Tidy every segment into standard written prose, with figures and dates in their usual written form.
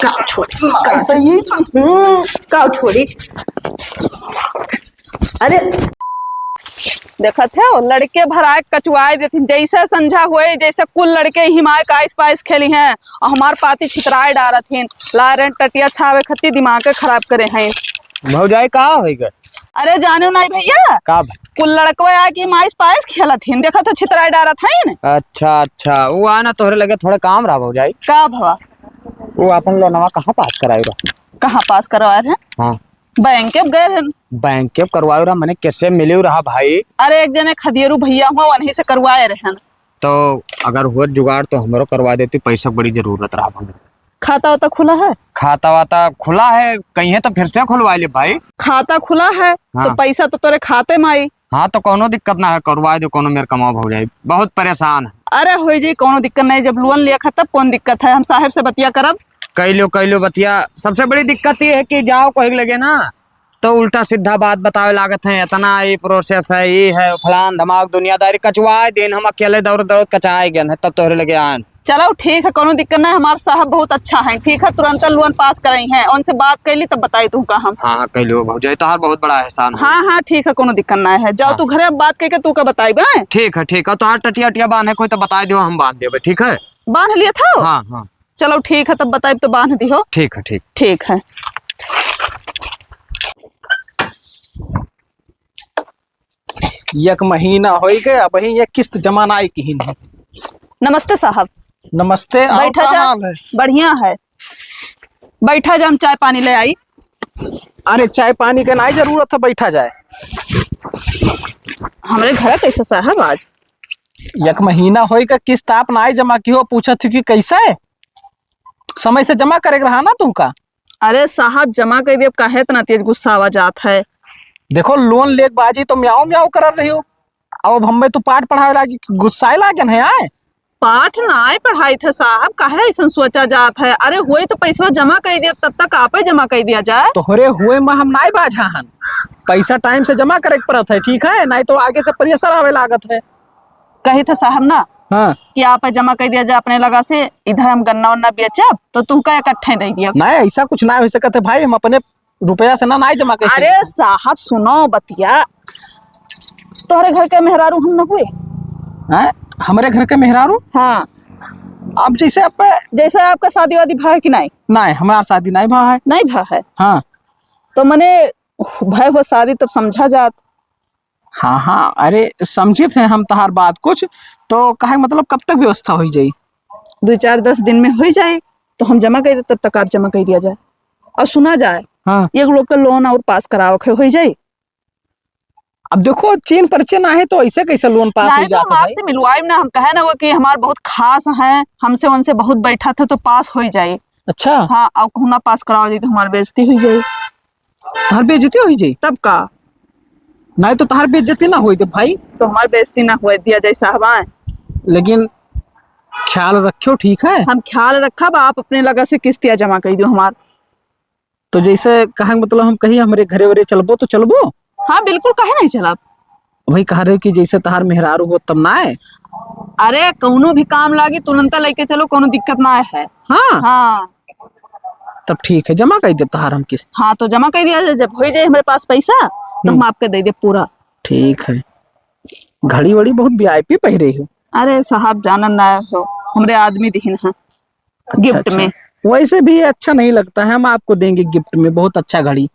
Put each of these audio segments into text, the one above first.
का छोड़ी सही का छोड़ी। अरे देखा थे वो लड़के भराए कचुआए देती जैसे संझा हुए जैसे कुल लड़के हिमाय का आइस पाइस खेली हैं और हमार पाती छितराए डारथिन लारे टटिया छावे खती दिमाग खराब करे हैं। भौजाई का होइगा? अरे जाने नहीं भैया का कुल लड़को आके आइस पाइस खेलथिन देखा तो छितराए डारत हैं। अच्छा अच्छा वो आना तोहरे लगे थोड़ा काम रहा भौजाई। का भवा वो अपन लोनवा कहाँ पास कराएगा? कहाँ पास करवाए हैं? हाँ बैंक के गए हैं। बैंक के करवाए रहा मैंने कैसे मिले रहा भाई? अरे एक जने खदियरू भैया हुआ वहीं से करवाए रहे। तो अगर हुआ जुगाड़ तो हमरो करवा देती, पैसा बड़ी जरूरत रहा भाई। खाता वाता खुला है? खाता वाता खुला है कहीं है तो फिर से खुलवा ले भाई। खाता खुला है हाँ। तो पैसा तो तेरे खाते में आई। हाँ तो कोनो दिक्कत ना है, करवा दो कोनो मेरे कमाओ भौजाई, बहुत परेशान है। अरे हो जी कोनो दिक्कत नहीं, जब लोन लिया खा तब कौन दिक्कत है, हम साहब से बतिया करब। कैलो बतिया। सबसे बड़ी दिक्कत ये है कि जाओ कहीं लगे ना तो उल्टा सीधा बात बतावे लागत है, इतना ये प्रोसेस है, ये है फलान धमाक दुनियादारी कचवाए दिन हम अकेले दौड़ कचाए गए हैं तब तोहरे लगे आए। चलो ठीक है कोनो दिक्कत नहीं, हमारे साहब बहुत अच्छा है, ठीक है तुरंत लोन पास कराई है, उनसे बात कैली तब बताई तू का हम। हाँ कैलो भौजाई तोहार बहुत बड़ा एहसान है। हाँ हाँ ठीक है कोनो दिक्कत नहीं है, जाओ हाँ। तू घरे अब बात करके तू का बताई बे। ठीक है तोहार टटिया अटिया बांध है कोई तो बता दो, हम बांध देवे। ठीक है बांध लिया था? हाँ हाँ चलो ठीक है तब बताई तो बांध दी हो। ठीक है ठीक है। एक महीना हो गया वही एक किस्त जमा ना आई की नहीं। नमस्ते साहब। नमस्ते। और बैठा क्या जा। हाल है? बढ़िया है, बैठा जा, हम चाय पानी ले आई। अरे चाय पानी के नहीं जरूरत है, बैठा जाए। हमारे घर कैसे साहब आज? एक महीना हो गया किस्त आप ना जमा की हो, पूछा थी कि कैसे समय से जमा करे रहा ना तुमका। अरे साहब जमा कर दिए, काहे इतना तेज गुस्सा आवा जात है? देखो लोन लेक बाजी तो म्याऊ म्याऊ कर रही हो, अब हमें तो पाठ पढ़ावे लागी गुस्साए लागन है आए। पाठ ना पढ़ाई थे साहब, काहे ऐसा सोचा जात है? अरे हुए तो पैसा जमा कर दिया तब तक आप ही जमा कर दिया जाए। तोहरे हुए में हम नहीं बाझा हन, पैसा टाइम से जमा करे पड़त है, ठीक है, नहीं तो आगे से प्रेशर आवे लागत है। कही थे साहब ना हाँ कि आप जमा कर दिया जाए अपने लगा से, इधर हम गन्ना वन्ना बेचब तो तू का इकट्ठे दे दिया। नहीं ऐसा कुछ ना हो सकता है भाई, हम अपने रुपया से ना नहीं जमा कर। अरे साहब सुनो बतिया, तोहरे घर के मेहरारू हम न हुए? हमारे घर के मेहरारू? हाँ अब जैसे आप जैसे आपका शादी वादी भा है कि नहीं? नहीं हमारा शादी नहीं भा है। नहीं भा है? हाँ तो मने भाई हो शादी तब समझा जात। हाँ हाँ अरे समझे थे हम तहार बात कुछ तो कहे मतलब कब तक व्यवस्था हो जाए? 2-4-10 दिन में हो जाए तो हम जमा कर दे, तब तक आप जमा कर दिया जाए और सुना जाए। हाँ एक लोग का लोन और पास कराओ हो जाए। अब देखो चीन परिचय ना है तो ऐसे कैसे लोन पास हो नहीं तो जाता हम है? आपसे मिलवाए ना, हम कहे ना वो कि हमारे बहुत खास हैं, हमसे उनसे बहुत बैठा था तो पास हो जाए। अच्छा हाँ अब कहूँ ना पास कराओ जाए तो हमारी बेइज्जती हो जाए। तहार बेइज्जती हो जाए? तब का नहीं तो तहार बेइज्जती ना हुई तो भाई, तो हमारी बेइज्जती ना हुए दिया जाए साहब आए। लेकिन ख्याल रखियो ठीक है। हम ख्याल रखा आप अपने लगा से किस्तियाँ जमा कर दो हमार। तो जैसे कहे मतलब हम कहीं हमारे घरे वरे चलबो तो चलबो? हाँ बिल्कुल, कहे नहीं चला। वही कह रहे कि जैसे तहार मेहरारू हो तब ना है। अरे कौनो भी काम लागी तुरंत लेके चलो, कोनो दिक्कत ना है। हाँ हाँ तब ठीक है जमा कर दे तहार हम किस्त। हाँ तो जमा कर दिया जाए, जब हो जाए हमारे पास पैसा तो हम आपके दे दे पूरा। ठीक है। घड़ी वड़ी बहुत वीआईपी पहरे हो। अरे साहब जानन ना हो, हमरे आदमी दिहिन है गिफ्ट में। वैसे भी अच्छा नहीं लगता है, हम आपको देंगे गिफ्ट में बहुत अच्छा घड़ी।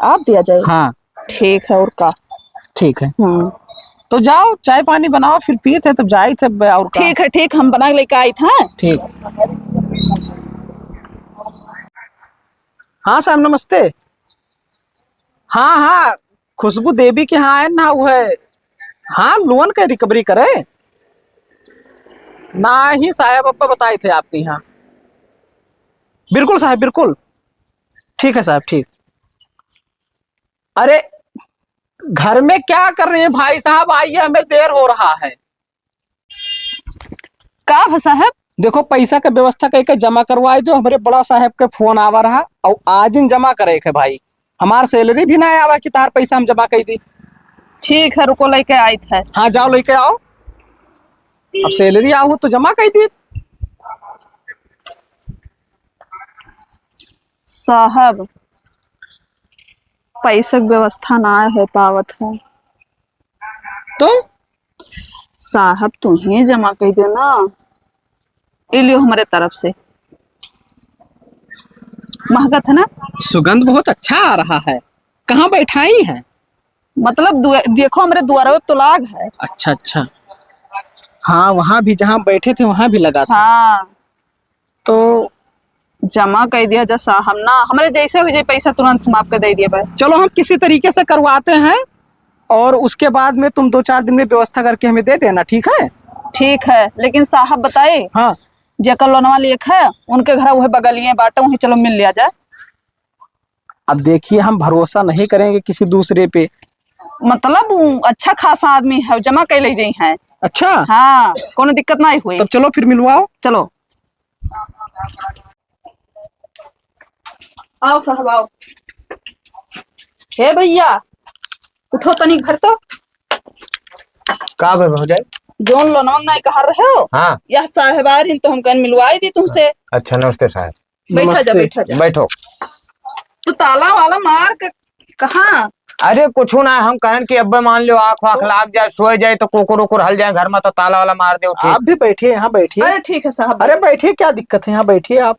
आप दिया जाए? हाँ ठीक है और का। ठीक है तो जाओ चाय पानी बनाओ फिर पिए थे तब जाए थे और का। ठीक है ठीक, हम बना के लेके आई था। ठीक। हाँ साहब नमस्ते। हाँ हाँ खुशबू देवी के यहाँ है ना, वो है हाँ लोन का रिकवरी करे ना ही साहब अब्बा बताए थे आपके यहाँ। बिल्कुल साहब बिल्कुल, ठीक है साहब ठीक। अरे घर में क्या कर रहे हैं भाई साहब, आइए हमें देर हो रहा है। का है साहब? देखो पैसा का व्यवस्था करके जमा करवाए दो, हमारे बड़ा साहब के फोन आवा रहा और आज इन जमा करे के भाई, हमार सैलरी भी ना आवा कि तार पैसा हम जमा कर दी। ठीक है रुको लेके आई थे। हाँ जाओ लेके आओ, अब सैलरी आओ तो जमा कर दी। साहब पैसे की व्यवस्था ना है पावत है। तो साहब तुम ही जमा कर दो ना, ये लियो हमारे तरफ से। महंगा था ना? सुगंध बहुत अच्छा आ रहा है। कहाँ बैठाई है? मतलब देखो हमारे द्वारा पे तो लाग है। अच्छा अच्छा, हाँ वहां भी जहाँ बैठे थे वहां भी लगा था। हाँ तो जमा कर दिया जा साहब ना, हमारे जैसे हो जाए पैसा तुरंत हम आपको दे दिए भाई। चलो हम किसी तरीके से करवाते हैं और उसके बाद में तुम 2-4 दिन में व्यवस्था करके हमें दे देना, ठीक है? ठीक है, लेकिन साहब बताए हाँ, जेकर लोनवा लेख है उनके घर वही बगलिए बाटे, वहीं चलो मिल लिया जाए। अब देखिए हम भरोसा नहीं करेंगे किसी दूसरे पे। मतलब अच्छा खासा आदमी है, जमा कर ले जाई है। अच्छा, हाँ कोनो दिक्कत नहीं हुई। तब चलो फिर मिलवाओ। चलो आओ साहब आओ। हे भैया उठो तनी घर तो। का हो जाए? जोन लोनवा नहीं कहा रहे हो, हाँ यह साहेबार ही तो हम कहीं मिलवाई दी तुमसे। अच्छा, नमस्ते साहब। बैठा जा नमस्ते। बैठा जा। बैठो। तो ताला वाला मार के कहाँ? अरे कुछ ना, हम कहन कि अब मान लो आँख वाँख लाग जाए, सोए जाए तो कुकुर उकुर हल जाए घर में तो ताला वाला मार दे। आप भी बैठिए, यहाँ बैठिए। अरे ठीक है साहब। अरे बैठिए, क्या दिक्कत है, यहाँ बैठिए आप।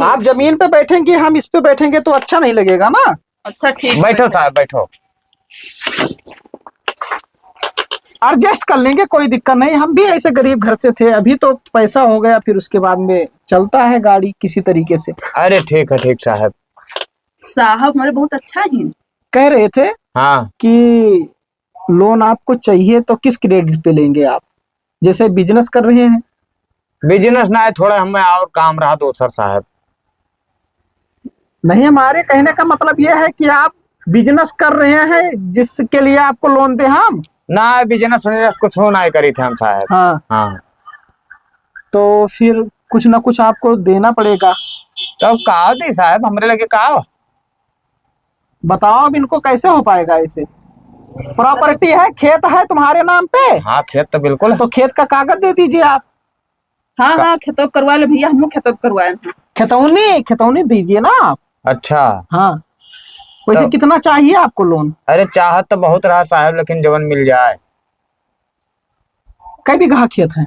आप जमीन पे बैठेंगे, हम इस पे बैठेंगे तो अच्छा नहीं लगेगा ना। अच्छा ठीक। बैठो साहब बैठो। एडजस्ट कर लेंगे, कोई दिक्कत नहीं। हम भी ऐसे गरीब घर से थे, अभी तो पैसा हो गया, फिर उसके बाद में चलता है गाड़ी किसी तरीके से। अरे ठीक है ठीक साहब। साहब हमारे बहुत अच्छा है। कह रहे थे हाँ कि लोन आपको चाहिए तो किस क्रेडिट पे लेंगे आप? जैसे बिजनेस कर रहे हैं। बिजनेस ना है, थोड़ा हमें और काम रहा दोसर साहब। नहीं, हमारे कहने का मतलब यह है कि आप बिजनेस कर रहे हैं जिसके लिए आपको लोन दे हम। ना बिजनेस विजनेस कुछ हो ना करी थे हम साहब। हाँ, हाँ तो फिर कुछ ना कुछ आपको देना पड़ेगा। तो कहा थी साहब हमरे लगे कहा। बताओ अब इनको कैसे हो पाएगा ऐसे? प्रॉपर्टी है, खेत है तुम्हारे नाम पे। हाँ खेत तो बिल्कुल है। तो खेत का कागज दे दीजिए आप। हाँ हाँ खेतों करवा ले भैया, हम खेतों करवाए हैं। खतौनी दीजिए ना आप। अच्छा। हाँ, वैसे तो कितना चाहिए आपको लोन? अरे चाहत तो बहुत रहा साहब, लेकिन जवन मिल जाए। कई बीघा खेत है?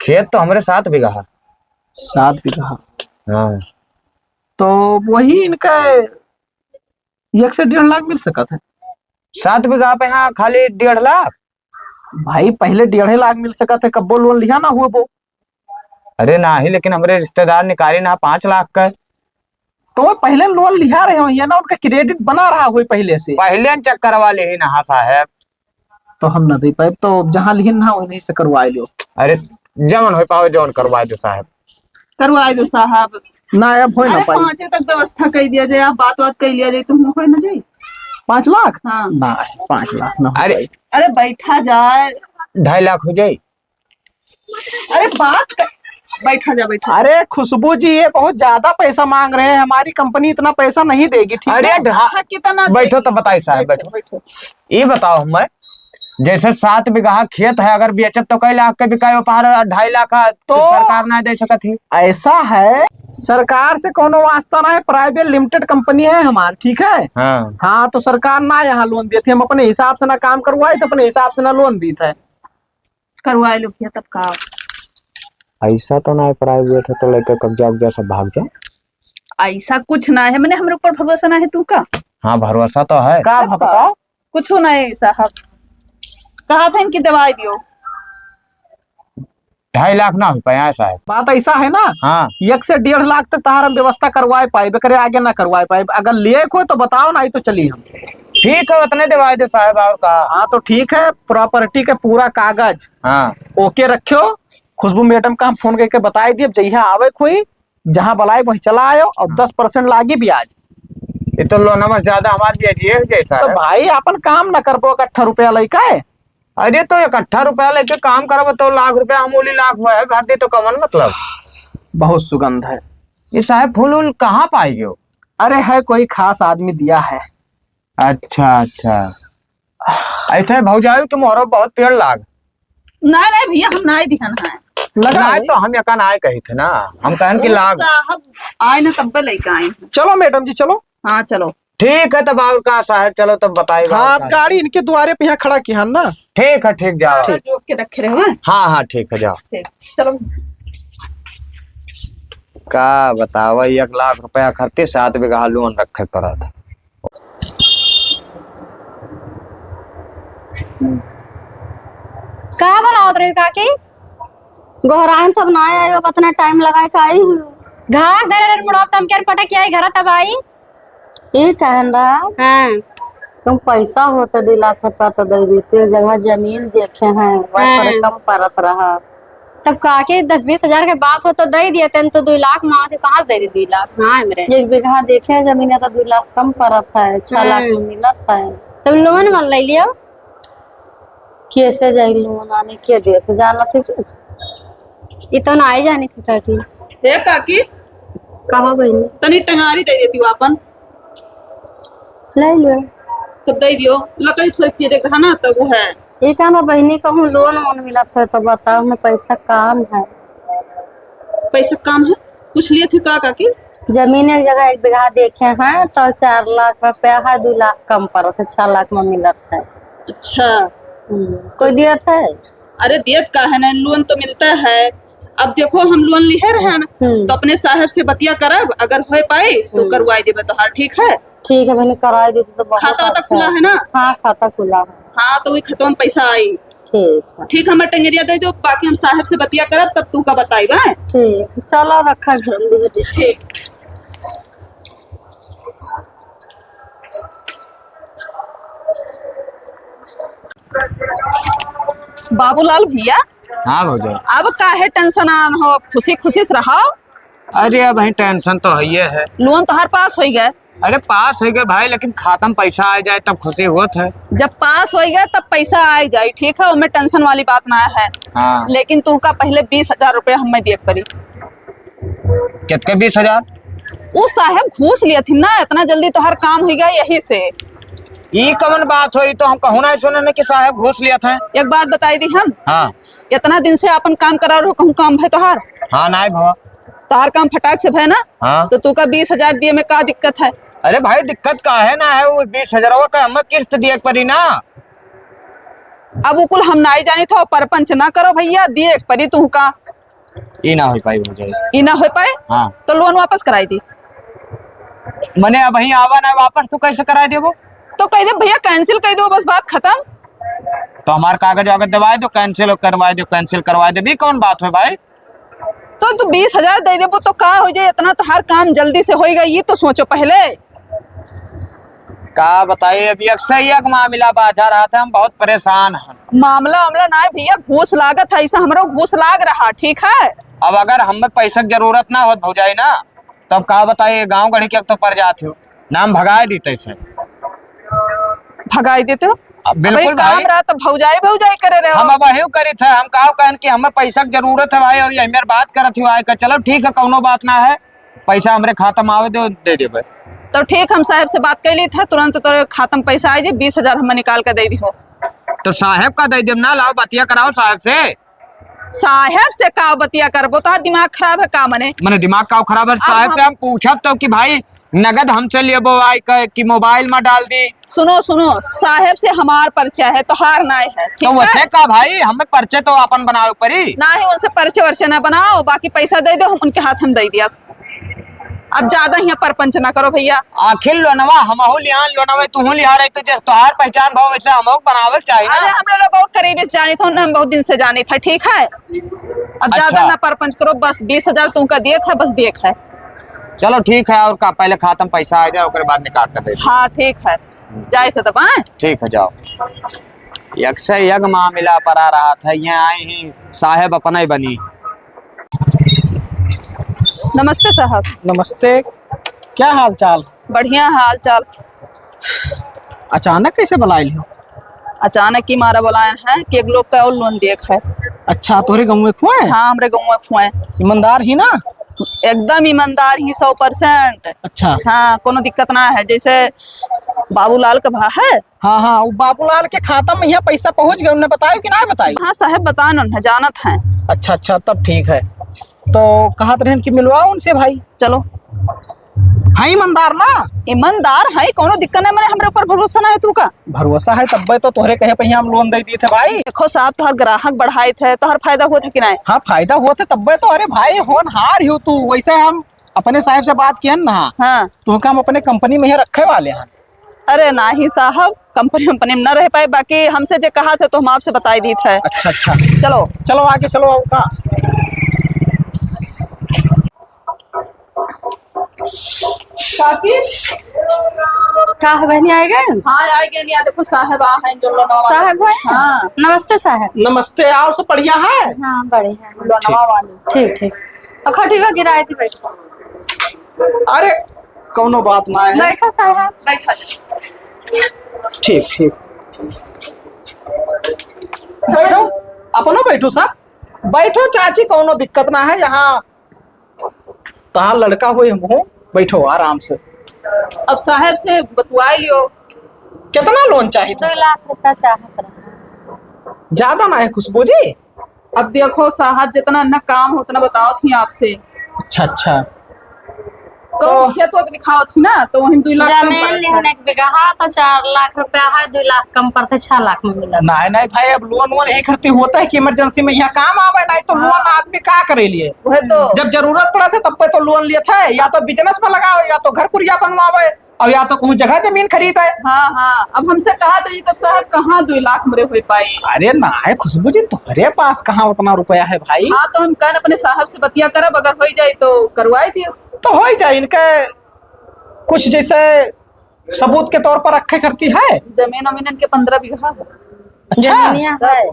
खेत तो हमारे 7 बीघा है। 7 बीघा। हाँ तो वही इनका 1 से 1.5 लाख मिल सकता है। 7 बीघा पे यहाँ खाली 1.5 लाख? भाई पहले 1.5 लाख मिल सकता है, कब्बो लोन लिया ना हुआ वो। अरे ना ही, लेकिन हमारे रिश्तेदार निकारी ना 5 लाख का। तो वो पहले लोन लिया रहे हो ना, उनका क्रेडिट बना रहा हुई पहले से। पहले चक्कर वाले ही ना साहब। तो हम ना दे पाए, तो जहाँ लिहिन ना वहीं से करवाए लो। अरे जमन हो पाओ जौन करवा दो साहब। करवाए दो साहब। ना अब हो ना अरे पाई। 5 तक व्यवस्था कर दिया जाए, आप बात कर लिया जाए, तुम हो ना जाए। 5 लाख? हाँ। ना 5 लाख ना हो अरे पाई। अरे बैठा जाए। 2.5 लाख हो जाए। अरे बैठा जा बैठा। अरे खुशबू जी, ये बहुत ज्यादा पैसा मांग रहे हैं, हमारी कंपनी इतना पैसा नहीं देगी, ठीक अरे है? अच्छा कितना बैठो तो बताइए साहब, बैठो। ये बताओ हमें, जैसे 7 बीघा खेत है, अगर बेचत तो कई लाख के बिकायो, पार 2.5 लाख का तो सरकार ना दे सकत ही। ऐसा है, सरकार से कोनो वास्ता ना है, प्राइवेट लिमिटेड कंपनी है हमारी, ठीक है? हाँ हाँ, तो सरकार ना यहाँ लोन देती, हम अपने हिसाब से ना काम करवाए तो अपने हिसाब से ना लोन दी था। करवाए लो भैया तब का। ऐसा तो ना प्राइवेट है तो लेकर कब्जा उब्जा सब भाग जाए। ऐसा कुछ ना है, मैंने हमारे ऊपर भरोसा ना है तू का। हाँ भरोसा तो है। का बताओ? कुछ नहीं साहब, कहा था इनकी दवाई दियो। 2.5 लाख ना हो पाया साहब। बात ऐसा है ना, हाँ 1 से 1.5 लाख तक तार हम व्यवस्था करवाए पाए, करे आगे ना करवाए पाए। अगर लिए को तो बताओ, ना ही तो चलिए हम। ठीक है, उतने दिवा दो साहब और का। हाँ तो ठीक है, प्रॉपर्टी के पूरा कागज हाँ ओके रखियो। खुशबू मैडम का हम फोन करके बताई दिए, जहिया आवे कोई जहाँ बुलाए वही चला आयो, और 10% लागी ब्याज। ये तो लोन नंबर ज्यादा हमारे दिए जैसा तो है। भाई अपन काम न करबो, 1 रुपया लइका है। अरे तो 1 रुपया लेके काम करब तो लाख रुपया हमूली लाख है भर दे तो कमन मतलब। बहुत सुगंध है। ये साहब फूल उल कहाँ पाएगी? अरे है, कोई खास आदमी दिया है। अच्छा अच्छा, ऐसे भौजाई के मोहरो बहुत पेड़ लाग। नहीं नहीं भैया, हम नहीं ध्यान है। लगा आए है। तो हम यकान आए कही थे ना, हम कहन की लाग। साहब आए ना तब लेके आए हैं। चलो मैडम जी चलो। हाँ चलो। ठीक है तब और कहाँ साहब, चलो तब बताइए। हाँ गाड़ी इनके द्वारे पे यहाँ खड़ा किया ना। ठीक है, ठीक जाओ। सारा जोक के रखे रहे हैं। हाँ हाँ ठीक है, जाओ। ठीक चलो। का बतावा, 1 लाख रुपया खर्चे 7 बीघा लोन रखे पड़ा था। का बनावत रही काकी? गोहराइन सब ना आए अब इतना टाइम लगाए का आई घास धरे रे मुड़ाव तम के पटक आई घर तब आई। ये कहन रहा हां तुम पैसा होता 2 लाख रुपया तो दे देते, जगह जमीन देखे हैं वह पर कम परत रहा। तब काके 10-20 हजार के बात हो तो दे दिए तेन, तो 2 लाख मांगे कहाँ से दे दी 2 लाख? हाँ मेरे 1 बीघा देखे हैं जमीन तो 2 लाख कम परत है, 6 लाख में मिलत है। तब लोन मन ले लियो। कैसे जाई लोन आने के दे तो जाना थे ये तो ना आई जानी थी काकी। हे काकी कहा बहनी तनी टंगारी दे देती हूँ अपन। ले लियो। तब दे दियो, लकड़ी थोड़ी चीज देखा ना तो वो है। ये कहना बहनी कहूँ लोन वोन मिलत है तो बताओ मैं पैसा काम है। पैसा काम है, कुछ लिए थे का काकी? जमीन एक जगह 1 बीघा देखे हैं तो 4 लाख रुपया है, 2 लाख कम पड़त है, 6 लाख में मिलत है। अच्छा कोई दियत है? अरे दियत का है ना, लोन तो मिलता है। अब देखो हम लोन लिए रहे ना तो अपने साहब से बतिया करब, अगर हो पाए तो करवाई देबे तो। हाँ ठीक है। ठीक है मैंने कराई दी तो बहुत खाता वाता अच्छा खुला है ना? हाँ खाता खुला है। हाँ तो वही खतवा में पैसा आई। ठीक है ठीक, हमारे टंगरिया दे दो, बाकी हम साहब से बतिया करब तब तू का बताई बा। ठीक चलो रखा घर में दे दे। ठीक। बाबूलाल भैया हाँ भौजाई। अब काहे टेंशन आन हो, खुशी खुशी से रहो। अरे अब भाई टेंशन तो है। लोन तो हर पास हो गए। अरे पास हो गए भाई, लेकिन खाता में पैसा आ जाए तब खुशी होत है। जब पास हो गया तब पैसा आ जाए, ठीक है, उसमें टेंशन वाली बात ना है। हाँ। लेकिन तू का पहले 20,000 रुपया हमें दिए पड़ी। कितने 20,000? वो साहब घूस लिए थी ना, इतना जल्दी तो हर काम हो गया यही से। ये कमन बात हुई तो हम कहूँ ना सुने कि साहब घूस लिया था। एक बात बताई दी हम। हाँ इतना दिन से अपन काम करा रहो, कहूँ काम है तोहार? हाँ ना भवा। तोहार काम फटाक से भय ना। हाँ तो तू का 20,000 दिए में का दिक्कत है? अरे भाई दिक्कत का है ना है, वो 20,000 का हमें किस्त दिए पड़ी ना। अब उकुल हम ना ही जानी था, परपंच ना करो भैया, दिए परी तू का। ये ना हो पाई भौजाई। ये ना हो पाए हाँ तो लोन वापस कराई दी। मने अब वही आवा ना वापस, तो कैसे करा देबो? तो कह दे भैया कैंसिल कर दो, बस बात खत्म। तो हमारे कागज वागज दबाए दो, कैंसिल करवाए दो, कैंसिल करवाए दे भी कौन बात है भाई? तो तू 20,000 दे देबो तो का हो जाए, इतना तो हर काम जल्दी से होएगा, ये तो सोचो पहले। का बताइए, अभी अक्सर एक मामला बाजा रहा था, हम बहुत परेशान हैं। मामला वामला ना है भैया, घूस लागत है, ऐसा हमारा घूस लाग रहा, ठीक है। अब अगर हमें पैसा की जरूरत ना हो भौजाई ना, तब का बताइए, गांव गढ़ी के तो पर जाते हो नाम भगाए देते से। भगाई देते हो? बिल्कुल काम भाई। रहा तो भौजाई भौजाई करे रहे हो। हम अब वही करी थे, हम कहा कहन कि हमें पैसा की जरूरत है भाई, और ये मेरे बात करत हो आए का। चलो ठीक है, कौनो बात ना है, पैसा हमारे खाता में आवे दे देबे। तो ठीक, हम साहब से बात कर ली था, तुरंत तो खाता में पैसा आ जाए, 20,000 हमें निकाल कर दे दी हो। तो साहब का दे देब ना, लाओ बतिया कराओ साहब से। साहब से का बतिया करबो, तो दिमाग खराब है का मने? मैंने दिमाग का खराब है, साहब से हम पूछब तो कि भाई नगद हमसे लिए बोवाई कि मोबाइल में डाल दी। सुनो सुनो, साहब से हमार परिचय है, तो हार ना है, ठीक तो है? वैसे का भाई, हमें परिचय तो अपन बनाओ परी ना ही उनसे परिचय वर्चय ना बनाओ, बाकी पैसा दे दो, हम उनके हाथ हम दे दिया। अब ज्यादा यहाँ परपंच ना करो भैया। आखिर लोनवा हमहू लिहान लोनवा तू लिहा रही, तो जैसे तोहार पहचान भाव वैसे हमहू बनावे चाहिए अरे ना। हम लोग और करीबी से जानी था ना, हम बहुत दिन से जानी था, ठीक है। अब ज्यादा अच्छा। ना परपंच करो, बस 20,000 तुमका देख है, बस देख है। चलो ठीक है, और का पहले खाता में पैसा आ जाए, उसके बाद निकाल कर दे। हाँ ठीक है, जाए थे तब। ठीक है जाओ। यक से यक मामला पड़ा रहा था, यहाँ आई ही साहेब अपना ही बनी। नमस्ते साहब। नमस्ते, क्या हाल चाल? बढ़िया हाल चाल। अचानक कैसे बुला ली हो? अचानक ही मारा बुलाए हैं कि एक लोग का और लोन देख है। अच्छा तोहरे गाँव में खुआ है? हाँ हमरे गाँव में खुए, ईमानदार ही ना? एकदम ईमानदार ही 100%। अच्छा हाँ कोनो दिक्कत ना है, जैसे बाबूलाल का भा है। हाँ हाँ, वो बाबूलाल के खाता में यहाँ पैसा पहुँच गया, उन्होंने बताया कि ना बताई? हाँ साहब बता न जानत हैं। अच्छा अच्छा, तब ठीक है। तो कहा रहन कि मिलवाओ उनसे भाई। चलो। हाँ ईमानदार ना? ईमानदार है, कोनो दिक्कत नहीं, मैंने हमरे ऊपर भरोसा ना है तू का। भरोसा है तब तो तोहरे कहे पे हम लोन दे दिए थे भाई। देखो साहब, तोहर ग्राहक बढ़ाए थे, तोहर फायदा हुआ था कि नहीं? हाँ फायदा हुआ था तब तो। अरे भाई होनहार हो तू। वैसे हम अपने साहब से बात किए ना, हाँ। तो हम अपने कंपनी में ही रखे वाले हैं। अरे नहीं साहब, कंपनी में न रह पाए, बाकी हमसे जो कहा था तो हम आपसे बताई दी थे। अच्छा अच्छा, चलो चलो आगे चलो। का काकी, का है बहनी आए गए? हाँ आएंगे नहीं, देखो साहब आ हैं जो लोनवा वाले। साहब है? हाँ नमस्ते साहब। नमस्ते, और सब बढ़िया है? हाँ बढ़िया। लोनवा वाली। ठीक ठीक। और खटिया गिराए थी, बैठो। अरे कौनो बात ना है। बैठो साहब। बैठा जा। ठीक ठीक, बैठो। अपनो बैठो साहब, बैठो चाची, कौनो दिक्कत ना है। यहाँ कहा लड़का हुए हम हूँ, बैठो आराम से। अब साहब से बतवा लियो। कितना लोन चाहिए? 2 लाख रुपया चाहत रहा। ज्यादा ना है खुशबू जी? अब देखो साहब, जितना न काम हो उतना बताओ थी आपसे। अच्छा अच्छा, तो खेत तो लिखाओ थी ना, तो वही 2 लाख कम जमीन पड़ा था। लेने के बिगहा तो 4 लाख रुपया है, 2 लाख कम पड़ते 6 लाख में मिला। नहीं नहीं भाई, अब लोन वोन यही करती होता है कि इमरजेंसी में यहाँ काम आवे, नहीं तो लोन आदमी का करे लिए। वही तो। जब जरूरत पड़ा था तब पे तो लोन लिए थे, या तो बिजनेस में लगाओ, या तो घर कुरिया बनवावे, और या तो कहूँ जगह जमीन खरीदे। हाँ हाँ, अब हमसे कहा तो तब साहब कहाँ 2 लाख मेरे हो पाई। अरे ना है खुशबू जी, तुम्हारे पास कहाँ उतना रुपया है भाई? हाँ तो हम कह अपने साहब से बतिया करब, अगर हो जाए तो करवाई दियो। तो हो ही जाए। इनके कुछ जैसे सबूत के तौर पर रखे करती है। जमीन वमीन इनके 15 बीघा है। अच्छा, जमीनिया है।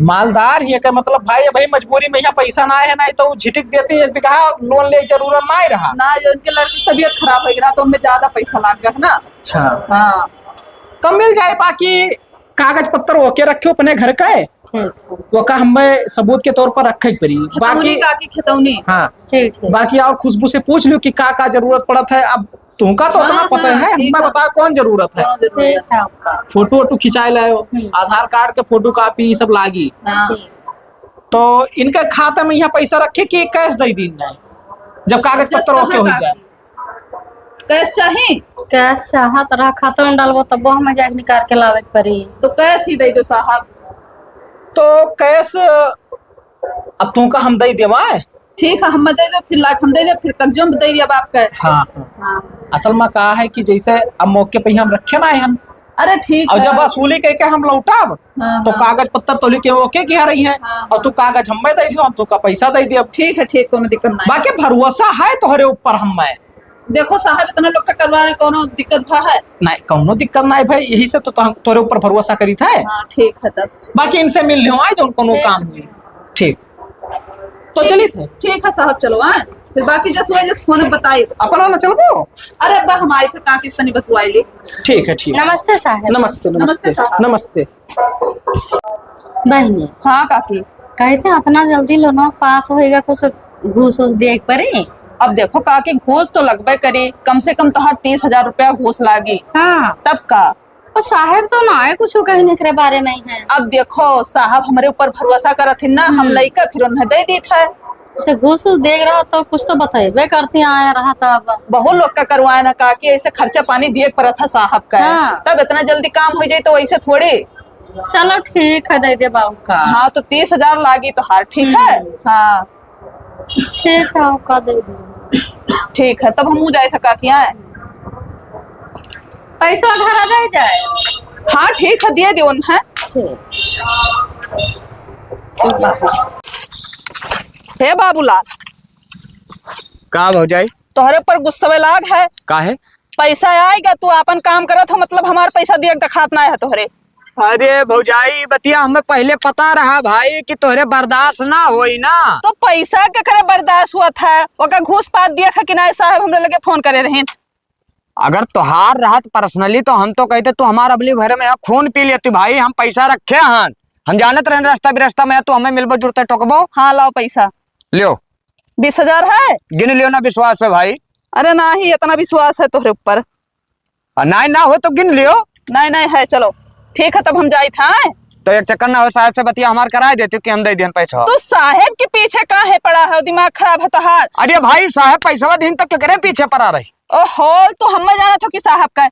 मालदार ही है। क्या मतलब भाई? भाई मजबूरी में यहाँ पैसा ना है, नहीं तो वो झिटक देती है, बिगहा लोन ले जरूरत ना ही रहा। ना जो उनके लड़की की तबीयत खराब हो गया तो उनमें ज्यादा पैसा लग गया है ना। अच्छा, हाँ तो मिल जाए। बाकी कागज पत्तर ओके रखे अपने घर का है, ठीक वो का हमें सबूत के तौर पर रखे पड़ी। खतौनी बाकी काकी, खतौनी। हाँ, ठीक ठीक। बाकी और खुशबू से पूछ लो कि का जरूरत पड़त है। अब तुमका तो उतना हाँ, पता हाँ, है, ठीक हमें है। बता कौन जरूरत है। दोनों जरूरी है। ठीक है आपका। फोटो वोटो खिंचाए लाओ, आधार कार्ड के फोटो कॉपी ये सब लागी। हाँ। ठीक। तो इनके खाते में यहाँ पैसा रखे कि कैश दे दी है जब कागज जस पत्र ओके कहाँ हो जाए? काकी? कैश चाहिए कैश चाहत रहा, खाता में डालबो तब हम जाके निकाल के लावे के पड़ी। तो कैश ही दे दो साहब। तो कैश अब तुमका हम दे देवा। ठीक है, हम दे दो, फिर लाख हम दे दे, फिर कब्जों में दे दिया बाप का। हाँ, हाँ। असल में कहा है कि जैसे अब मौके पे ही हम रखे ना हम, अरे ठीक और है। जब वसूली करके हम लौटाब हाँ, तो हाँ। कागज पत्तर तो लिखे ओके की रही है, हाँ, और तू कागज हमें दे दियो, हम तुका पैसा दे दियो। ठीक है, ठीक, कोनो दिक्कत नहीं। बाकी भरोसा है तोहरे ऊपर हमें। देखो साहब, इतना लोग का करवाने कोनो दिक्कत भा है? नहीं, कौनो दिक्कत नहीं भाई, यही से तो तोरे ऊपर भरोसा करी था। हाँ ठीक है तब। बाकी इनसे मिल लियो आज, कोनो काम हुई। ठीक, तो चली थे। ठीक है साहब, चलो आए फिर। बाकी जस हुआ जस फोन बताई। अपना ना चलबो। अरे अब्बा हम आए थे काकी से नहीं बतवाई ली। ठीक है, ठीक है। नमस्ते साहब। नमस्ते नमस्ते नमस्ते साहब। नमस्ते। बहनी हाँ काकी। कहे थे इतना जल्दी लोन पास होएगा, कुछ घूस उस दे पड़े? अब देखो काकी, घूस तो लगभग करी, कम से कम तो 30,000 रुपया घूस लागी। हाँ, तब का। और साहब तो ना है कुछ कहने के बारे में है। अब देखो साहब हमारे ऊपर भरोसा करत ना, हम लइका फिर उन्हें दे दी था। से घूस उस देख रहा तो कुछ तो बताइए करती आया रहा तब। बहुत लोग का करवाया ना काकी, ऐसे खर्चा पानी दिए पड़ा था साहब का। हाँ। तब इतना जल्दी काम हो जाए तो ऐसे थोड़ी। चलो ठीक है, दे दे बाबू का। हाँ तो 30,000 लागी तो हार ठीक है। हाँ ठीक है आपका दे दे। ठीक है, तब हम जाए था काकी आए। पैसा घर आ जाए। हाँ ठीक है, दिए दियो उन्हें। ठीक। हे बाबूलाल, का हो जाए? तोहरे पर गुस्सा लाग है। का है? पैसा आएगा, तू अपन काम करत हो, मतलब हमार पैसा दिए दिखात ना है तोहरे। अरे भौजाई, बतिया हमें पहले पता रहा भाई कि तोहरे बर्दाश्त ना होई ना। तो पैसा के करे बर्दाश्त हुआ था, ओका घूस पात दिया था कि नहीं साहब, हमरे लगे फोन करे रहे। अगर तोहार रहत पर्सनली तो हम तो कहते तू हमारा अबली भरे में खून पी लेती भाई। हम पैसा रखे हन, हम जानत रहे रास्ता बिरास्ता में तू हमें मिलबो जुड़ते टोकबो। हाँ लाओ पैसा। लियो 20,000 है। गिन लियो ना, विश्वास है भाई। अरे ना ही इतना विश्वास है तोहरे ऊपर। नहीं ना हो तो गिन लियो। नहीं नहीं है, चलो ठीक है, तब हम जाए था। तो एक चक्कर ना हो साहब से बतिया हमार कराए देते कि हम दे दें पैसा। तो साहेब के पीछे काहे पड़ा है, दिमाग खराब है तोहार। अरे भाई साहब पैसा दिन तक करे पीछे पड़ा रही। ओहो, तो हम जाना था कि साहब का है।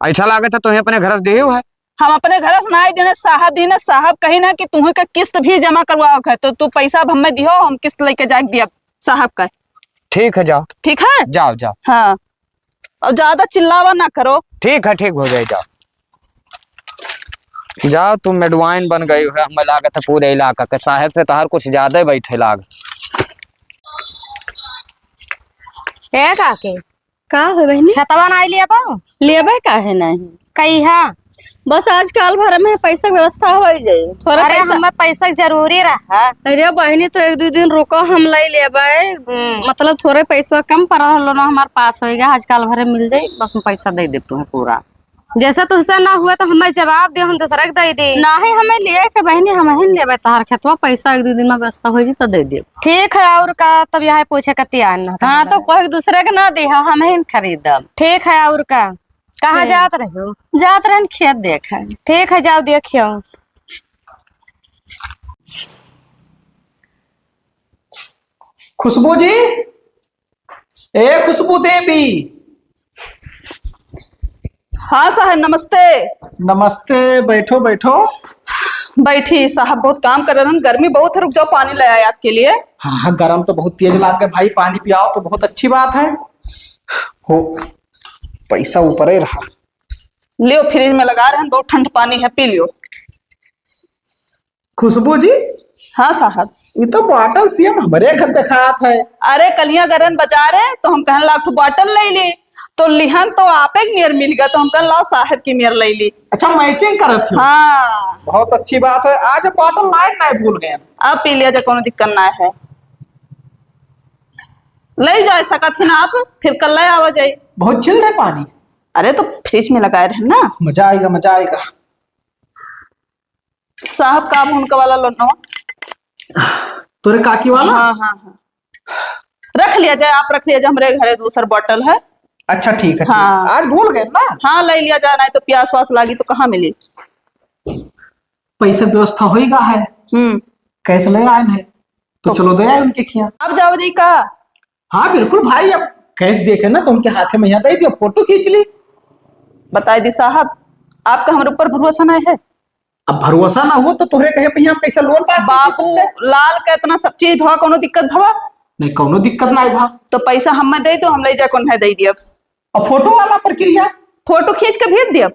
ऐसा लागत है तुम्हें अपने घर से दिए है। हम अपने घर से ना देने साहब दीने, साहब कही ना कि तुम्हें का किस्त भी जमा करवाओ है, तो तू पैसा अब हमें दियो, हम किस्त लेके जाके दिया साहब का। ठीक है जाओ। ठीक है जाओ जाओ। हाँ, और ज्यादा चिल्लावा ना करो। ठीक है, ठीक हो जाए, जाओ जाओ। तुम मेडवाइन बन गई है, हमें लागत है पूरे इलाका के साहब से तहार कुछ ज्यादा बैठे लाग। ए काके का है बहनी? खेतवा ना लेबा लेबे काहे नहीं? कही है बस आजकल भर में पैसा के व्यवस्था हो जाए थोड़ा अरे पैसा। हमें पैसा जरूरी रहा। अरे बहनी तो एक दो दिन रुको, हम ले लेबे। मतलब थोड़े पैसा कम पड़ा लो ना हमारे पास होएगा, आजकल भर में मिल जाए, बस हम पैसा दे दे तुम्हें पूरा। जैसा तुझसे ना हुआ तो हमें जवाब दे, हम दूसरा के दे दे। ना ही हमें लिए के बहनी, हम ही लेबे तहार खेतवा, पैसा एक दो दिन में व्यवस्था हो जाए तो दे दे। ठीक है, और का तब यहाँ पूछे कती आना। हाँ तो कोई दूसरे के ना दे, हम ही खरीदब। ठीक है, और का कहाँ जात रहे हो? जात रहन खेत देखे। ठीक है, जाओ देखियो। खुशबू जी, ए खुशबू देवी। हाँ साहब नमस्ते। नमस्ते, बैठो बैठो। बैठी साहब, बहुत काम कर रहे हैं, गर्मी बहुत है, रुक जाओ पानी ले आए आपके लिए। हाँ हाँ, गर्म तो बहुत तेज लाग गए भाई, पानी पियाओ तो बहुत अच्छी बात है। हो, पैसा ऊपर ही रहा। लियो, फ्रिज में लगा रहे हैं, बहुत ठंड पानी है, पी लियो। खुशबू जी, हाँ साहब। ये तो बॉटल सीएम हमारे घर दिखात है। अरे कलिया गरन बाजार है, तो हम कहने लाख बॉटल ले ली, तो लिहन तो आप एक मेयर मिल गया, तो हम कहने लाओ साहब की मेयर ले ली। अच्छा, मैचिंग करत हो। हाँ, बहुत अच्छी बात है। आज बॉटल लाए नहीं भूल गए। अब पी लिया, जो कोनो दिक्कत ना है। ले जाए सकत ही ना आप, फिर कल ले आवा जाए। बहुत चिल रहे पानी। अरे तो फ्रिज में लगाए रहे ना। मजा आएगा, मजा आएगा। साहब का उनका वाला लो। तोरे काकी वाला। हाँ हाँ हाँ, रख लिया जाए, आप रख लिया जाए, हमारे घरे दूसरा बॉटल है। अच्छा ठीक है। हाँ। आज भूल गए ना। हाँ ले लिया जाए, नहीं तो प्यास वास लागी तो कहाँ मिली। पैसा व्यवस्था होएगा है। कैसे ले आए हैं तो चलो दे आए उनके खिया। अब जाओ जी का। हाँ बिल्कुल भाई, अब कैश देखे ना तो उनके हाथे में यहाँ दे दिया, फोटो खींच ली। बताए दी साहब, आपका हमारे ऊपर भरोसा नहीं है। अब भरोसा ना हो तो तोहरे कहे पे हम कैसे लोन पास कर बाबू सकते? लाल का इतना सब चीज भवा, कोनो दिक्कत भवा नहीं, कोनो दिक्कत ना भा। तो पैसा हमें दे दो, हम ले जाए कौन है दे दिया। और फोटो वाला प्रक्रिया? फोटो खींच के भेज दिया,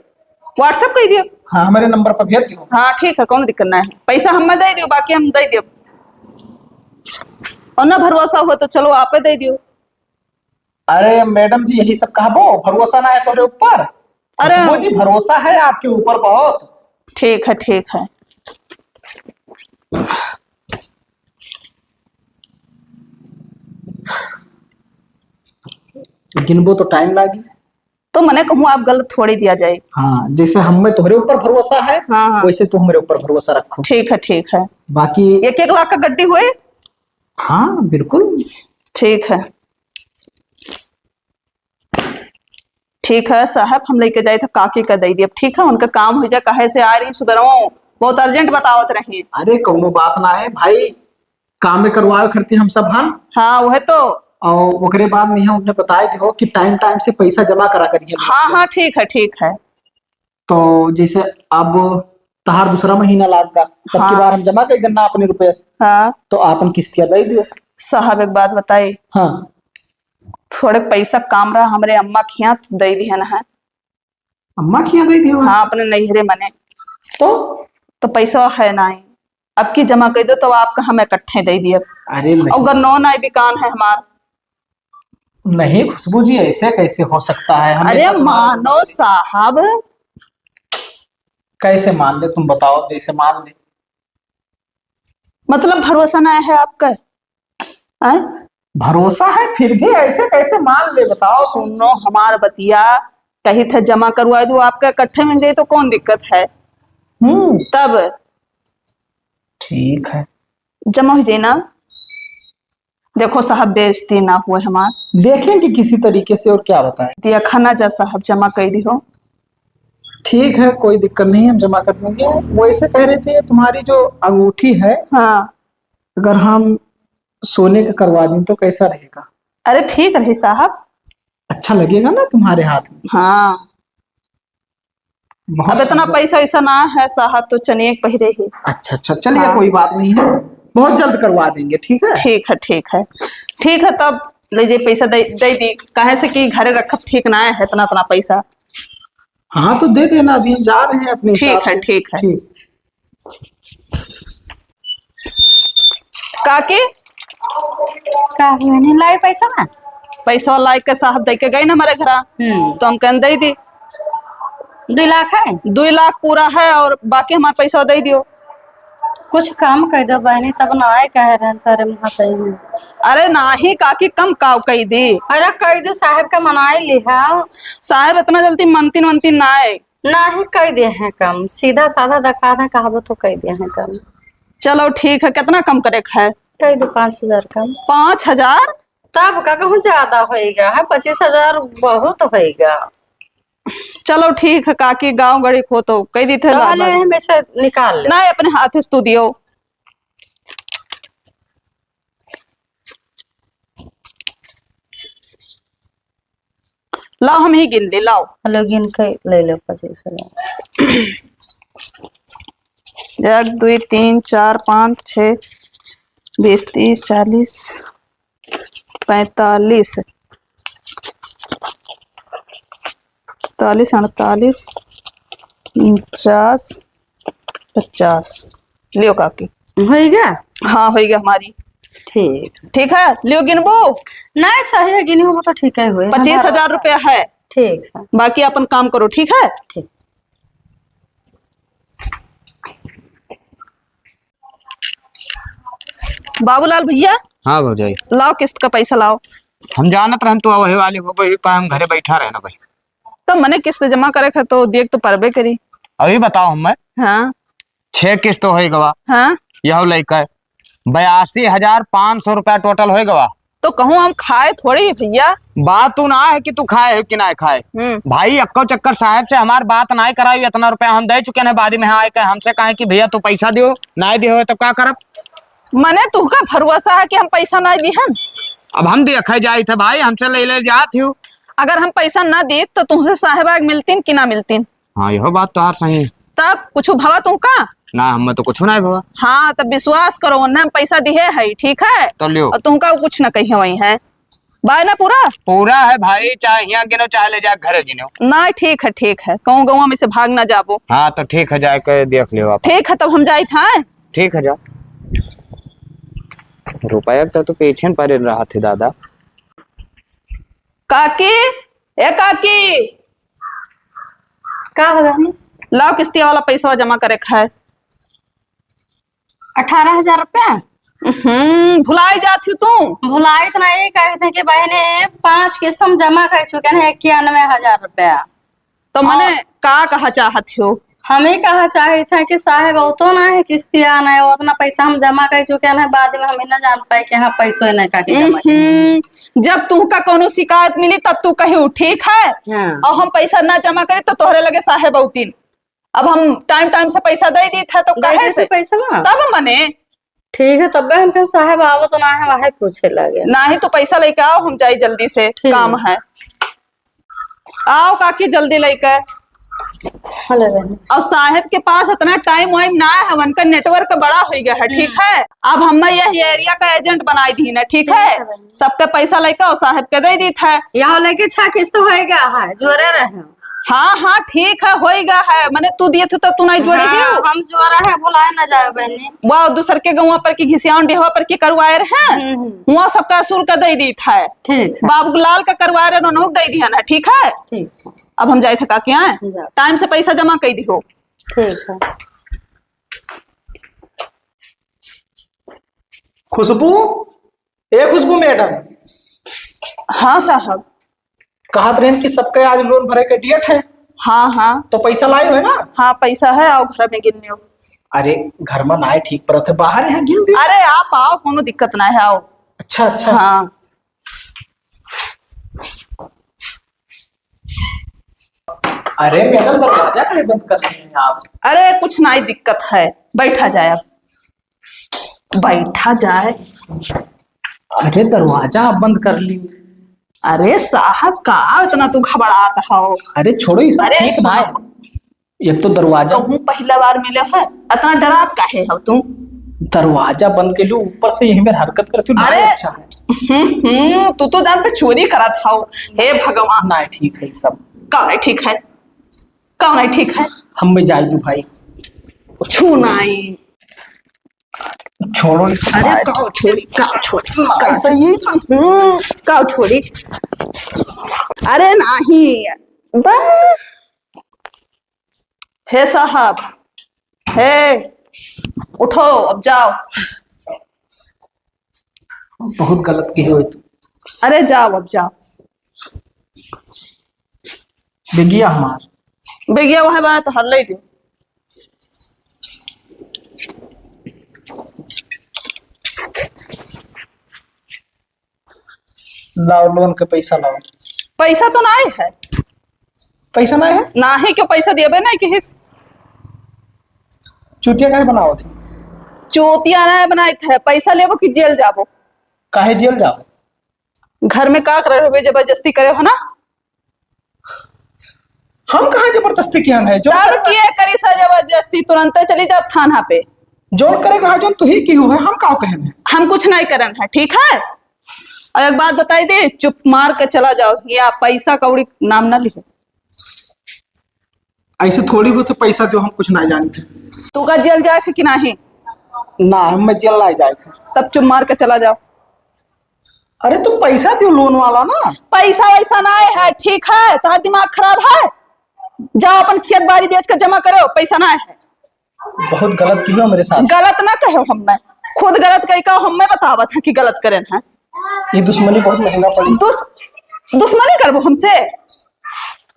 व्हाट्सएप कर दिया। हाँ, हमारे नंबर पर भेज दियो। हाँ ठीक है, कोनो दिक्कत ना है, पैसा हमें दे दियो, बाकी हम दे दियो। और ना भरोसा हो तो चलो आप दे दियो। अरे मैडम जी, यही सब कहबो, भरोसा ना है तोहरे ऊपर। अरे खुशबू जी, भरोसा है आपके ऊपर बहुत। ठीक है ठीक है। गिनबो तो टाइम लागी। तो मैंने कहूँ आप गलत थोड़ी दिया जाए। हाँ, जैसे हमें तोहरे ऊपर भरोसा है, हाँ हाँ वैसे तू हमारे ऊपर भरोसा रखो। ठीक है। बाकी 1-1 लाख का गड्डी हुए। हाँ बिल्कुल ठीक है साहब, हम लेके जाए थे काकी का दे दिए। ठीक है, उनका काम हो जाए, कहे से आ रही सुबह बहुत अर्जेंट बतावत रही। अरे कोनो बात ना है भाई, काम में करवाए करती हम सब। हाँ वह तो। और ओकरे बाद में यहाँ उन्हें बताए थे कि टाइम टाइम से पैसा जमा करा करिए। हाँ ठीक है। तो जैसे अब तहार दूसरा महीना लाग गा, तब हाँ। की बार हम जमा कर देना अपने रुपए, हाँ तो आपन किस्तिया दे दियो। साहब एक बात बताई, हाँ, थोड़े पैसा काम रहा, हमारे अम्मा खिया दे दिया ना है। अम्मा खिया दे दियो। हाँ अपने नैहरे मने तो पैसा है ना, अब की जमा कर दो तो आपका हमें इकट्ठे दे दिए। अरे नहीं, अगर नो ना बिकान है हमार। नहीं खुशबू जी, ऐसे कैसे हो सकता है? अरे मानो साहब। कैसे मान ले, तुम बताओ, जैसे मान ले। मतलब भरोसा ना है आपका? भरोसा है, फिर भी ऐसे कैसे मान ले, बताओ। सुनो हमार बतिया, कही थे जमा करवा दो आपका इकट्ठे में दे तो कौन दिक्कत है। तब ठीक है, जमा हो जाए ना। देखो साहब, बेइज्जती ना हुए हमार। देखेंगे किसी तरीके से, और क्या बताएं। दिया खाना जा साहब, जमा कर दी हो। ठीक है, कोई दिक्कत नहीं, हम जमा कर देंगे। वैसे कह रहे थे तुम्हारी जो अंगूठी है, हाँ। अगर हम सोने का करवा दें तो कैसा रहेगा? अरे ठीक रही साहब। अच्छा लगेगा ना तुम्हारे हाथ में? हाँ। बहुत अब इतना सुंदर। पैसा ऐसा ना है साहब, तो चनिए पहिरे ही। अच्छा अच्छा, चलिए हाँ। कोई बात नहीं है, बहुत जल्द करवा देंगे। ठीक है, ठीक है ठीक है ठीक है, तब लीजिए पैसा दे दी, कहे से कि घरे रखब ठीक ना है इतना इतना पैसा। हाँ तो दे देना, अभी हम जा रहे हैं अपने हिसाब ठीक है से। ठीक है। ठीक। काकी का मैंने लाई पैसा ना? पैसा लाई के साहब दे के गई ना हमारे घर, तो हम कहन दे दी। 2 लाख है। 2 लाख पूरा है और बाकी हमारा पैसा दे दियो। कुछ काम कर दो बहनी, तब ना आए कह रहे हैं तारे मुँह। अरे नाही काकी, कम काव कही दी। अरे कह दो साहब का मनाए लिहा। साहब इतना जल्दी मनतीन वनतीन ना आए। ना ही कह दे हैं कम, सीधा साधा दिखा दें कहा तो कह दे हैं कम। चलो ठीक है, कितना कम करे है? कह दो 5,000 कम। 5,000? तब का कहूँ ज्यादा होएगा है, 25,000 बहुत होएगा। चलो ठीक है काकी, गाँव गड़ी हो तो कह दी थे। में से निकाल ले। ना अपने हाथ से तू दियो। लाओ हम ही गिन ले, लाओ। हेलो गिन के ले लो 25,000। 1 2 3 4 5 6 20 30 40 45 48 49 50 लियो काकी। होएगा? हाँ हो गया हमारी। ठीक। ठीक है, लियो गिनबो। नहीं सही है, गिनी हो तो ठीक है हुए। 25,000 रुपया है। ठीक है। बाकी अपन काम करो, ठीक है? ठीक। बाबूलाल भैया, हाँ भौजाई, लाओ किस्त का पैसा लाओ। हम जानत रहन तो वही वाली हो वही पाए हम घरे बैठा रहना भाई। तब मैंने किस्त जमा करे खे तो देख तो परबे करी। अभी बताओ हमें, हाँ 6 किस्त हो गवा, हाँ, यह लैके 82,500 रुपया टोटल हो गवा। तो कहूँ हम खाए थोड़ी भैया। बात तू ना है कि तू खाए है कि ना खाए। भाई अक्को चक्कर साहब से हमार बात ना कराई, इतना रुपया हम दे चुके हैं, बाद में हाँ आए हमसे कहे कि भैया तू पैसा दियो, ना दियो तब क्या करब? मने तुहका भरोसा है कि हम पैसा ना दिहन? अब हम देखा जाए थे भाई, हमसे ले जात हूँ। अगर हम पैसा ना दे तो तुमसे साहेबाग मिलतीन कि ना मिलतीन? हाँ यह बात तो हार सही है। तब कुछ भवा तुमका? ना हमें तो कुछ ना भवा। हाँ तब विश्वास करो, हम पैसा दिए है, ठीक है? तो लियो। और तुमका कुछ ना कही वही है बाय ना पूरा पूरा है भाई, चाहे यहाँ गिनो चाहे ले जा घरे गिनो। ना ठीक है, कहूँ गवा में से भाग ना जाबो। हाँ तो ठीक है, जाके देख लियो आप। ठीक है, तब हम जाए था। ठीक है जा। रुपया तो पीछे पर रहा थे दादा। काकी, ए काकी, का है बहनी? लाओ किस्तिया वाला पैसा जमा करे है। 18,000 रुपया? भुलाई जाती तू। भुलाई तो नहीं, कहे थे कि बहने 5 किस्त हम जमा कर चुके हैं 91,000 रुपया। तो मैंने का कहा चाहत हो? हमें कहा चाहे था कि साहेब वो तो ना है किस्तिया ना है, उतना पैसा हम जमा कर चुके हैं, बाद में हमें ना जान पाए कि हाँ पैसों नहीं का जमा किए। जब तुमका कोनो शिकायत मिली तब तू कही ठीक है। हाँ। और हम पैसा ना जमा करे तो तोहरे लगे साहेब औतीन। अब हम टाइम से पैसा दे दी था तो कहे से पैसा ना तब मने। ठीक है, तब हम कहा साहेब आवो तो ना है, वही पूछे लगे। ना ही तो पैसा लेके आओ, हम जाए जल्दी से, काम है। आओ काकी जल्दी लेके। हेलो बहनी। और साहेब के पास इतना टाइम वाइम ना है, उनका नेटवर्क बड़ा हो गया है, ठीक है? अब हम यही एरिया का एजेंट बनाई दी ना, ठीक है? सबके पैसा लेकर और साहेब के दे दी था। यहाँ लेके 6 किस्त होएगा है, जोड़े रहे। हाँ ठीक है, होएगा है। मैंने तू दिए थे तो तू नहीं जोड़ी ही। हम जोड़ा है, भुलाए ना जाए बहनी। वो दूसर के गाँव पर की घिसियान डेहवा पर की करवाए रहे, वहाँ सबका असूल का दे दी था। ठीक है। बाबूलाल का करवाए रहे, उन्होंने दे दिया ना, ठीक है? ठीक है। अब हम जाए थे काकी, आए टाइम से पैसा जमा कर दी हो। ठीक है। खुशबू, ए खुशबू मैडम। हाँ साहब। कहा ट्रेन की सबके आज लोन भरे के डेट है। हाँ तो पैसा लाए हो ना? हाँ पैसा है, आओ घर में गिन लियो। अरे घर में ना आए ठीक पर थे, बाहर यहाँ गिन दियो। अरे आप आओ, कोनो दिक्कत ना है, आओ। अच्छा। हाँ अरे मैडम दरवाजा कैसे बंद कर रही हैं आप? अरे कुछ नहीं दिक्कत है, बैठा जाए अब, बैठा जाए। अरे दरवाजा आप बंद कर ली। अरे साहब का इतना तू घबराता हो? अरे छोड़ो इस अरे ठीक ना है। एक तो दरवाजा कहूँ पहला बार मिले है, इतना डरात काहे हो तू? दरवाजा बंद के लिए ऊपर से यही मेरे हरकत करती हूँ। अरे अच्छा है तू तो जान पे चोरी करा था। हे भगवान, ना ठीक है सब। कौन है ठीक है, कौन है ठीक है? हम में जाई दू भाई। छू नहीं। छोड़ो इस अरे काओ छोड़ी, काओ छोड़ी, ऐसा ही काओ छोड़ी। अरे नहीं बस। हे साहब, हे उठो अब जाओ। बहुत गलत की हो तू। अरे जाओ अब जाओ। बेगिया हमार बेगिया वह बात हर ले दो। लाओ लोन के पैसा लाओ। पैसा तो नहीं है। पैसा ना है ना ही क्यों पैसा दिए नहीं कि हिस चुतिया काहे बनाओ थी? चोतिया नहीं बनाए थे। पैसा लेबो कि जेल जाबो? काहे जेल जाओ? घर में का करे हो, जबरदस्ती करे हो ना? हम कहाँ जबरदस्ती किया है? जो तब किए करी सा जबरदस्ती, तुरंत चली जाओ थाना पे। जोन करे रहा जोन तू ही की हो है, हम का कहे हैं? हम कुछ नहीं करन है, ठीक है? और एक बात बताई दे, चुप मार के चला जाओ, या पैसा कौड़ी नाम ना लिखे। ऐसे थोड़ी होते पैसा दो, हम कुछ नहीं जानी थे। तू का जेल जाए कि नहीं? ना हम में जेल नहीं जाए। तब चुप मार के चला जाओ। अरे तू पैसा दो लोन वाला ना। पैसा वैसा नहीं है, ठीक है? तुम्हारा दिमाग खराब है? जाओ अपन खेत बाड़ी बेच कर जमा करो, पैसा नहीं है। बहुत गलत की हो मेरे साथ। गलत ना कहो, हमें खुद गलत कही का हमें बतावत है कि गलत करें हैं। ये दुश्मनी बहुत महंगा पड़ी। दुश्मनी करबो हमसे?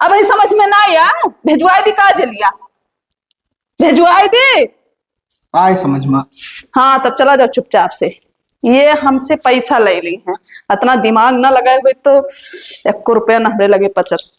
अब ही समझ में ना आया। भेजवाई दी का जलिया, भेजवाई दी। आए समझ में। हाँ तब चला जाओ चुपचाप से। ये हमसे पैसा ले ली है, इतना दिमाग ना लगाए हुए तो 1 रुपया ना लगे 75।